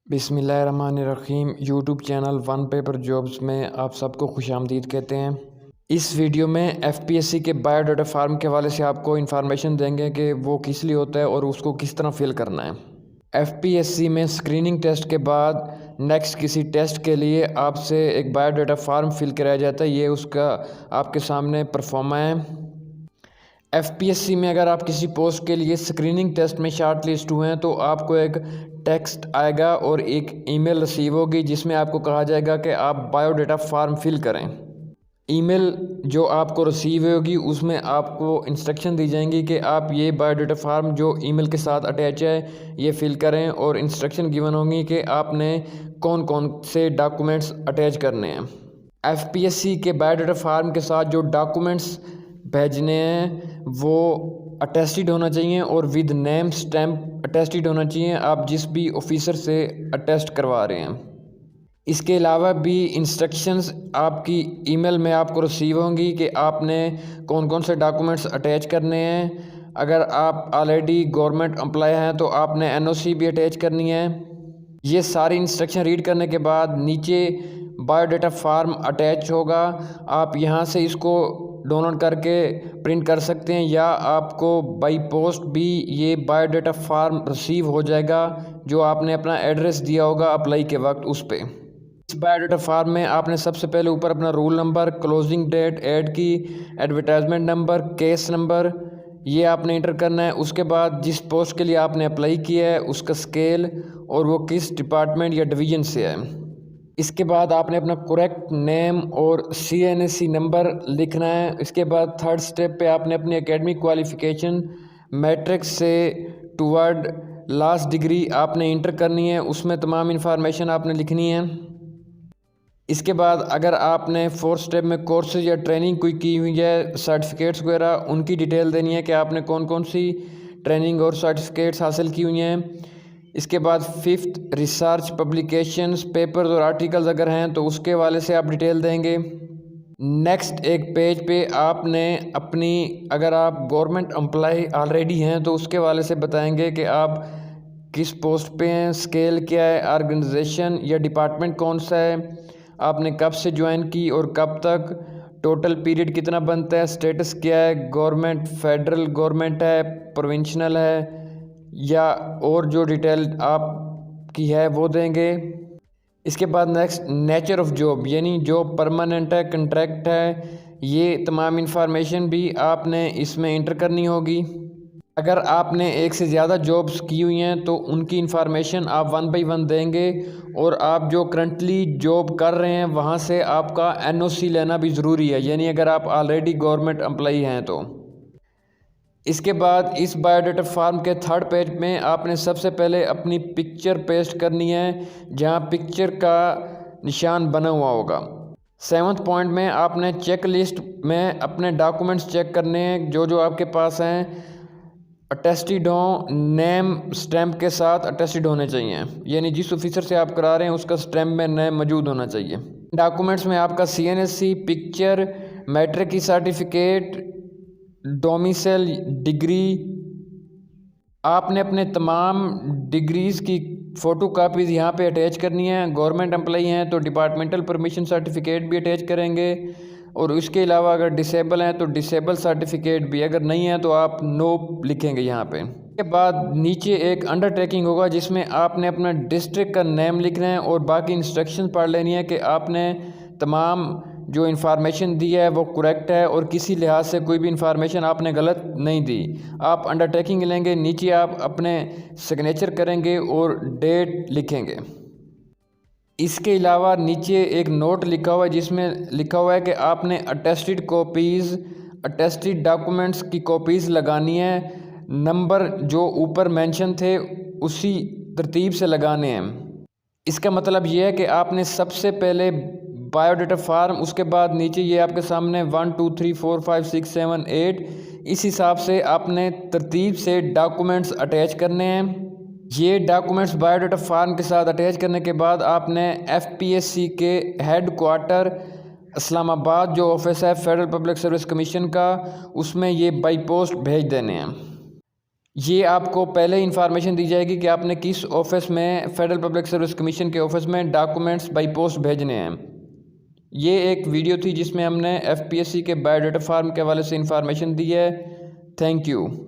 बिस्मिल्लाहिर्रहमानिर्रहीम। YouTube channel one paper jobs में आप सबको खुशामदीद कहते हैं। इस वीडियो में एफपीएससी के बायोडाटा फार्म के हवाले से आपको इन्फॉर्मेशन देंगे कि वो किस लिए होता है और उसको किस तरह फिल करना है। एफपीएससी में स्क्रीनिंग टेस्ट के बाद नेक्स्ट किसी टेस्ट के लिए आपसे एक बायोडाटा फार्म फिल कराया जाता है। ये उसका आपके सामने परफॉर्मा है। एफपीएससी में अगर आप किसी पोस्ट के लिए स्क्रीनिंग टेस्ट में शॉर्ट लिस्ट हुए हैं तो आपको एक टेक्स्ट आएगा और एक ईमेल रिसीव होगी जिसमें आपको कहा जाएगा कि आप बायोडाटा फार्म फिल करें। ईमेल जो आपको रिसीव होगी उसमें आपको इंस्ट्रक्शन दी जाएंगी कि आप ये बायोडाटा फार्म जो ईमेल के साथ अटैच है ये फिल करें, और इंस्ट्रक्शन गिवन होंगी कि आपने कौन कौन से डॉक्यूमेंट्स अटैच करने हैं। एफपीएससी के बायोडाटा फार्म के साथ जो डॉक्यूमेंट्स भेजने हैं वो अटेस्टेड होना चाहिए और विद नेम स्टैम्प अटेस्टेड होना चाहिए, आप जिस भी ऑफिसर से अटेस्ट करवा रहे हैं। इसके अलावा भी इंस्ट्रक्शंस आपकी ईमेल में आपको रिसीव होंगी कि आपने कौन कौन से डॉक्यूमेंट्स अटैच करने हैं। अगर आप ऑलरेडी गवर्नमेंट एम्प्लॉय हैं तो आपने एनओसी भी अटैच करनी है। ये सारी इंस्ट्रक्शन रीड करने के बाद नीचे बायोडाटा फार्म अटैच होगा। आप यहाँ से इसको डाउनलोड करके प्रिंट कर सकते हैं या आपको बाई पोस्ट भी ये बायोडाटा फार्म रिसीव हो जाएगा जो आपने अपना एड्रेस दिया होगा अप्लाई के वक्त उस पे। इस बायोडाटा फार्म में आपने सबसे पहले ऊपर अपना roll number, closing date, ad की, एडवर्टाइजमेंट नंबर, केस नंबर ये आपने इंटर करना है। उसके बाद जिस पोस्ट के लिए आपने अप्लाई किया है उसका स्केल और वो किस डिपार्टमेंट या डिवीज़न से है। इसके बाद आपने अपना करेक्ट नेम और CNSE नंबर लिखना है। इसके बाद थर्ड स्टेप पे आपने अपनी एकेडमिक क्वालिफ़िकेशन मैट्रिक से टूवर्ड लास्ट डिग्री आपने इंटर करनी है, उसमें तमाम इन्फॉर्मेशन आपने लिखनी है। इसके बाद अगर आपने फोर्थ स्टेप में कोर्सेज या ट्रेनिंग कोई की हुई है, सर्टिफिकेट्स वगैरह, उनकी डिटेल देनी है कि आपने कौन कौन सी ट्रेनिंग और सर्टिफिकेट्स हासिल की हुई हैं। इसके बाद फिफ्थ रिसर्च पब्लिकेशंस, पेपर्स और आर्टिकल्स अगर हैं तो उसके वाले से आप डिटेल देंगे। नेक्स्ट एक पेज पे आपने अपनी, अगर आप गवर्नमेंट एम्प्लॉय ऑलरेडी हैं तो उसके वाले से बताएंगे कि आप किस पोस्ट पे हैं, स्केल क्या है, ऑर्गेनाइजेशन या डिपार्टमेंट कौन सा है, आपने कब से ज्वाइन की और कब तक, टोटल पीरियड कितना बनता है, स्टेटस क्या है, गवर्नमेंट फेडरल गवर्नमेंट है, प्रोविंशनल है, या और जो डिटेल आपकी है वो देंगे। इसके बाद नेक्स्ट नेचर ऑफ जॉब, यानी जॉब परमानेंट है, कंट्रैक्ट है, ये तमाम इन्फॉर्मेशन भी आपने इसमें इंटर करनी होगी। अगर आपने एक से ज़्यादा जॉब्स की हुई हैं तो उनकी इन्फॉर्मेशन आप 1 बाई 1 देंगे, और आप जो करंटली जॉब कर रहे हैं वहाँ से आपका NOC लेना भी ज़रूरी है, यानी अगर आप ऑलरेडी गवर्नमेंट एम्प्लॉई हैं तो। इसके बाद इस बायोडाटा फार्म के थर्ड पेज में आपने सबसे पहले अपनी पिक्चर पेस्ट करनी है जहाँ पिक्चर का निशान बना हुआ होगा। सेवन्थ पॉइंट में आपने चेक लिस्ट में अपने डॉक्यूमेंट्स चेक करने हैं जो जो आपके पास हैं, अटेस्टेड हों, नेम स्टैम्प के साथ अटेस्टेड होने चाहिए, यानी जिस ऑफिसर से आप करा रहे हैं उसका स्टैम्प में नेम मौजूद होना चाहिए। डॉक्यूमेंट्स में आपका CNSE, पिक्चर, मैट्रिक की सर्टिफिकेट, डोमिसाइल डिग्री, आपने अपने तमाम डिग्रीज़ की फ़ोटो कापीज़ यहाँ पे अटैच करनी है। गवर्नमेंट एम्प्लॉई हैं तो डिपार्टमेंटल परमिशन सर्टिफिकेट भी अटैच करेंगे, और इसके अलावा अगर डिसेबल हैं तो डिसेबल सर्टिफिकेट भी, अगर नहीं है तो आप नो लिखेंगे यहाँ पे। इसके बाद नीचे एक अंडरटेकिंग होगा जिसमें आपने अपना डिस्ट्रिक्ट का नेम लिखना है और बाकी इंस्ट्रक्शन पढ़ लेनी है कि आपने तमाम जो इन्फॉर्मेशन दी है वो करेक्ट है और किसी लिहाज से कोई भी इन्फॉर्मेशन आपने गलत नहीं दी। आप अंडरटेकिंग लेंगे, नीचे आप अपने सिग्नेचर करेंगे और डेट लिखेंगे। इसके अलावा नीचे एक नोट लिखा हुआ है जिसमें लिखा हुआ है कि आपने अटेस्टेड कॉपीज़, अटेस्टेड डॉक्यूमेंट्स की कॉपीज़ लगानी है। नंबर जो ऊपर मेंशन थे उसी तरतीब से लगाने हैं। इसका मतलब ये है कि आपने सबसे पहले बायोडाटा फार्म, उसके बाद नीचे ये आपके सामने 1 2 3 4 5 6 7 8 इस हिसाब से आपने तरतीब से डॉक्यूमेंट्स अटैच करने हैं। ये डॉक्यूमेंट्स बायोडाटा फार्म के साथ अटैच करने के बाद आपने एफपीएससी के हेड क्वार्टर इस्लामाबाद जो ऑफिस है फेडरल पब्लिक सर्विस कमीशन का, उसमें ये बाई पोस्ट भेज देने हैं। ये आपको पहले इंफॉर्मेशन दी जाएगी कि आपने किस ऑफिस में फेडरल पब्लिक सर्विस कमीशन के ऑफिस में डॉक्यूमेंट्स बाई पोस्ट भेजने हैं। ये एक वीडियो थी जिसमें हमने एफपीएससी के बायोडाटा फार्म के हवाले से इंफॉर्मेशन दी है। Thank you.